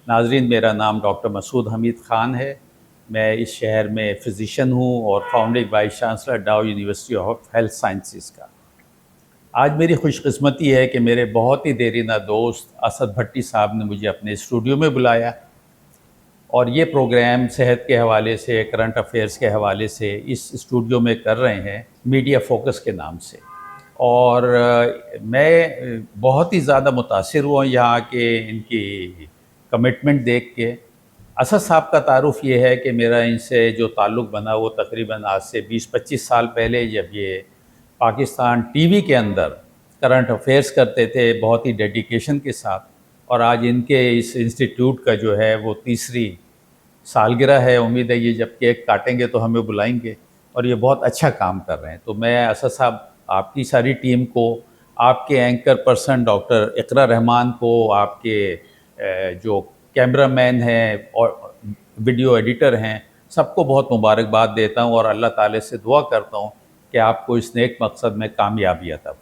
ناظرین، میرا نام ڈاکٹر مسعود حمید خان ہے۔ میں اس شہر میں فزیشین ہوں اور founding vice chancellor Dow University of Health Sciences کا۔ آج میری خوش قسمتی ہے کہ میرے بہت ہی دیرینہ دوست اسد بھٹی صاحب نے مجھے اپنے اسٹوڈیو میں بلایا، اور یہ پروگرام صحت کے حوالے سے، کرنٹ افیئرس کے حوالے سے اس اسٹوڈیو میں کر رہے ہیں میڈیا فوکس کے نام سے۔ اور میں بہت ہی زیادہ متاثر ہوا یہاں کے ان کی کمٹمنٹ دیکھ کے۔ اسد صاحب کا تعارف یہ ہے کہ میرا ان سے جو تعلق بنا وہ تقریباً آج سے 20-25 سال پہلے، جب یہ پاکستان ٹی وی کے اندر کرنٹ افیئرس کرتے تھے بہت ہی ڈیڈیکیشن کے ساتھ، اور آج ان کے اس انسٹیٹیوٹ کا جو ہے وہ 3ری سالگرہ ہے۔ امید ہے یہ جب کیک کاٹیں گے تو ہمیں بلائیں گے، اور یہ بہت اچھا کام کر رہے ہیں۔ تو میں اسد صاحب، آپ کی ساری ٹیم کو، آپ کے اینکر پرسن ڈاکٹر اقرا رحمان کو، آپ کے جو کیمرہ مین ہیں اور ویڈیو ایڈیٹر ہیں، سب کو بہت مبارکباد دیتا ہوں، اور اللہ تعالی سے دعا کرتا ہوں کہ آپ کو اس نیک مقصد میں کامیابی عطا فرمائے۔